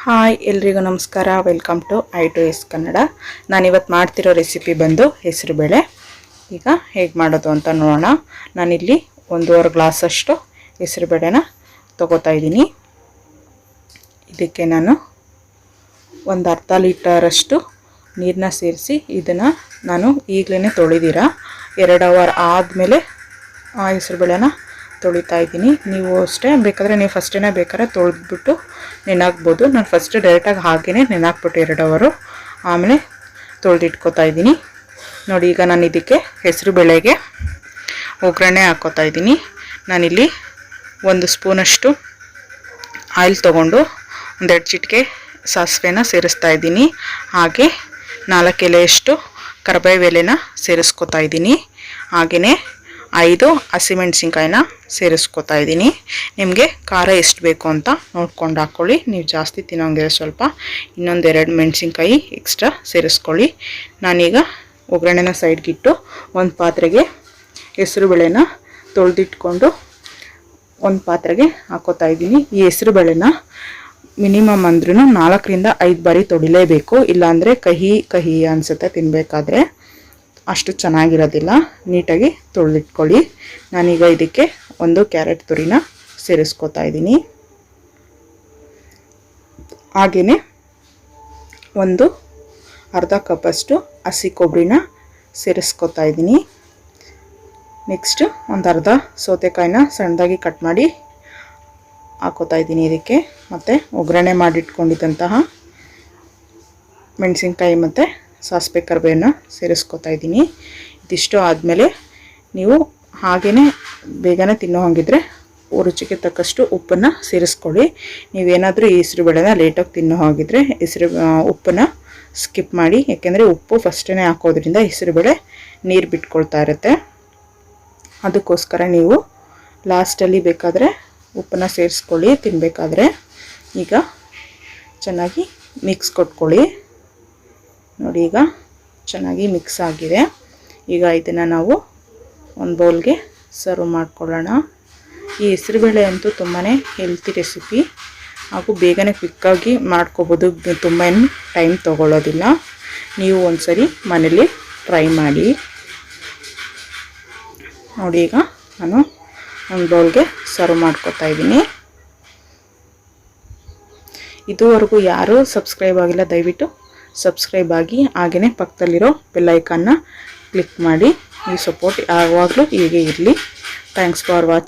Hi ಎಲ್ರಿಗೂ ನಮಸ್ಕಾರ. Welcome to I2S Kannada. ನಾನಿವತ್ತು ಮಾಡ್ತಿರೋ ರೆಸಿಪಿ ಬಂದು ಹೆಸರುಬೇಳೆ. ಈಗ ಹೇಗೆ ಮಾಡೋದು ಅಂತ ನೋಡೋಣ. ನಾನಿಲ್ಲಿ 1.5 ಗ್ಲಾಸಷ್ಟು ಹೆಸರುಬೇಳೆನ ತೊಗೋತಾ ಇದ್ದೀನಿ. ಇದಕ್ಕೆ ನಾನು ಒಂದು ಅರ್ಧ ಲೀಟರಷ್ಟು ನೀರನ್ನ ಸೇರಿಸಿ ಇದನ್ನು ನಾನು ಈಗಲೇ ತೊಳೆದಿರ 2 ಅವರ್ ಆದಮೇಲೆ ಆ ಹೆಸರುಬೇಳೆನ ತೊಳಿತಾ ಇದ್ದೀನಿ. ನೀವು ಅಷ್ಟೇ ಬೇಕಾದರೆ ನೀವು ಫಸ್ಟೇ ಬೇಕಾದ್ರೆ ತೊಳೆದ್ಬಿಟ್ಟು ನೆನಾಕ್ಬೋದು. ನಾನು ಫಸ್ಟ್ ಡೈರೆಕ್ಟಾಗಿ ಹಾಗೇ ನೆನಾಕ್ಬಿಟ್ಟು 2 ಅವರು ಆಮೇಲೆ ತೊಳೆದಿಟ್ಕೋತಾ ಇದ್ದೀನಿ. ನೋಡಿ, ಈಗ ನಾನು ಇದಕ್ಕೆ ಹೆಸರುಬೇಳೆಗೆ ಒಗ್ಗರಣೆ ಹಾಕ್ಕೋತಾ ಇದ್ದೀನಿ. ನಾನಿಲ್ಲಿ 1 ಸ್ಪೂನಷ್ಟು ಆಯಿಲ್ ತೊಗೊಂಡು 1 ಚಿಟಿಕೆ ಸಾಸಿವೆನ ಸೇರಿಸ್ತಾ ಇದ್ದೀನಿ. ಹಾಗೆ 4 ಎಲೆಯಷ್ಟು ಕರಿಬೇವು ಎಲೆನ ಸೇರಿಸ್ಕೋತಾ ಇದ್ದೀನಿ. ಹಾಗೆಯೇ 5 ಹಸಿಮೆಣಸಿನ್ಕಾಯಿನ ಸೇರಿಸ್ಕೋತಾ ಇದ್ದೀನಿ. ನಿಮಗೆ ಖಾರ ಎಷ್ಟು ಬೇಕು ಅಂತ ನೋಡ್ಕೊಂಡು ಹಾಕ್ಕೊಳ್ಳಿ. ನೀವು ಜಾಸ್ತಿ ತಿನ್ನೋಂಗೆ ಸ್ವಲ್ಪ ಇನ್ನೊಂದು 2 ಮೆಣಸಿನ್ಕಾಯಿ ಎಕ್ಸ್ಟ್ರಾ ಸೇರಿಸ್ಕೊಳ್ಳಿ. ನಾನೀಗ ಒಗ್ಗರಣೆನ ಸೈಡ್ಗಿಟ್ಟು ಒಂದು ಪಾತ್ರೆಗೆ ಹೆಸರುಬೇಳೆನ ತೊಳೆದಿಟ್ಕೊಂಡು ಒಂದು ಪಾತ್ರೆಗೆ ಹಾಕೋತಾ ಇದ್ದೀನಿ. ಈ ಹೆಸರುಬೇಳೆನ ಮಿನಿಮಮ್ ಅಂದ್ರೂ 4ರಿಂದ 5 ಬಾರಿ ತೊಳಿಲೇಬೇಕು. ಇಲ್ಲಾಂದರೆ ಕಹಿ ಕಹಿ ಅನಿಸುತ್ತೆ ತಿನ್ನಬೇಕಾದ್ರೆ, ಅಷ್ಟು ಚೆನ್ನಾಗಿರೋದಿಲ್ಲ. ನೀಟಾಗಿ ತೊಳೆದಿಟ್ಕೊಳ್ಳಿ. ನಾನೀಗ ಇದಕ್ಕೆ 1 ಕ್ಯಾರೆಟ್ ತುರಿನ ಸೇರಿಸ್ಕೋತಾ ಇದ್ದೀನಿ. ಹಾಗೆಯೇ ಒಂದು ಅರ್ಧ ಕಪ್ಪಷ್ಟು ಹಸಿ ಕೊಬ್ಬರಿನ ಸೇರಿಸ್ಕೋತಾ ಇದ್ದೀನಿ. ನೆಕ್ಸ್ಟು ಒಂದು ಅರ್ಧ ಸೌತೆಕಾಯಿನ ಸಣ್ಣದಾಗಿ ಕಟ್ ಮಾಡಿ ಹಾಕೋತಾ ಇದ್ದೀನಿ ಇದಕ್ಕೆ. ಮತ್ತು ಒಗ್ಗರಣೆ ಮಾಡಿಟ್ಕೊಂಡಿದ್ದಂತಹ ಮೆಣಸಿನ್ಕಾಯಿ ಮತ್ತು ಸಾಸಿವೆ ಕರಿಬೇವನ್ನ ಸೇರಿಸ್ಕೋತಾ ಇದ್ದೀನಿ. ಇದಿಷ್ಟು ಆದಮೇಲೆ ನೀವು ಹಾಗೇ ಬೇಗನೆ ತಿನ್ನೋ ಹಾಗಿದ್ರೆ ರುಚಿಗೆ ತಕ್ಕಷ್ಟು ಉಪ್ಪನ್ನು ಸೇರಿಸ್ಕೊಳ್ಳಿ. ನೀವೇನಾದರೂ ಈ ಹೆಸರುಬೇಳೆನ ಲೇಟಾಗಿ ತಿನ್ನೋ ಹಾಗಿದ್ರೆ ಉಪ್ಪನ್ನು ಸ್ಕಿಪ್ ಮಾಡಿ. ಯಾಕೆಂದರೆ ಉಪ್ಪು ಫಸ್ಟೇ ಹಾಕೋದ್ರಿಂದ ಹೆಸರುಬೇಳೆ ನೀರು ಬಿಟ್ಕೊಳ್ತಾ ಇರುತ್ತೆ. ಅದಕ್ಕೋಸ್ಕರ ನೀವು ಲಾಸ್ಟಲ್ಲಿ ಬೇಕಾದರೆ ಉಪ್ಪನ್ನು ಸೇರಿಸ್ಕೊಳ್ಳಿ ತಿನ್ನಬೇಕಾದ್ರೆ. ಈಗ ಚೆನ್ನಾಗಿ ಮಿಕ್ಸ್ ಕೊಟ್ಕೊಳ್ಳಿ. ನೋಡಿ, ಈಗ ಚೆನ್ನಾಗಿ ಮಿಕ್ಸ್ ಆಗಿದೆ. ಈಗ ಇದನ್ನು ನಾವು ಒಂದು ಬೌಲ್ಗೆ ಸರ್ವ್ ಮಾಡ್ಕೊಳ್ಳೋಣ. ಈ ಹೆಸರುಬೇಳೆ ಅಂತೂ ತುಂಬಾ ಹೆಲ್ತಿ ರೆಸಿಪಿ ಹಾಗೂ ಬೇಗನೆ ಕ್ವಿಕ್ಕಾಗಿ ಮಾಡ್ಕೋಬೋದು. ತುಂಬ ಟೈಮ್ ತೊಗೊಳ್ಳೋದಿಲ್ಲ. ನೀವು ಒಂದ್ಸರಿ ಮನೇಲಿ ಟ್ರೈ ಮಾಡಿ. ನೋಡಿ, ಈಗ ನಾನು ಒಂದು ಬೌಲ್ಗೆ ಸರ್ವ್ ಮಾಡ್ಕೊತಾ ಇದ್ದೀನಿ. ಇದುವರೆಗೂ ಯಾರೂ ಸಬ್ಸ್ಕ್ರೈಬ್ ಆಗಿಲ್ಲ, ದಯವಿಟ್ಟು ಸಬ್ಸ್ಕ್ರೈಬ್ ಆಗಿ. ಹಾಗೆಯೇ ಪಕ್ಕದಲ್ಲಿರೋ ಬೆಲ್ ಐಕಾನ್ನ ಕ್ಲಿಕ್ ಮಾಡಿ. ಈ ಸಪೋರ್ಟ್ ಯಾವಾಗಲೂ ಹೀಗೆ ಇರಲಿ. Thanks for watching.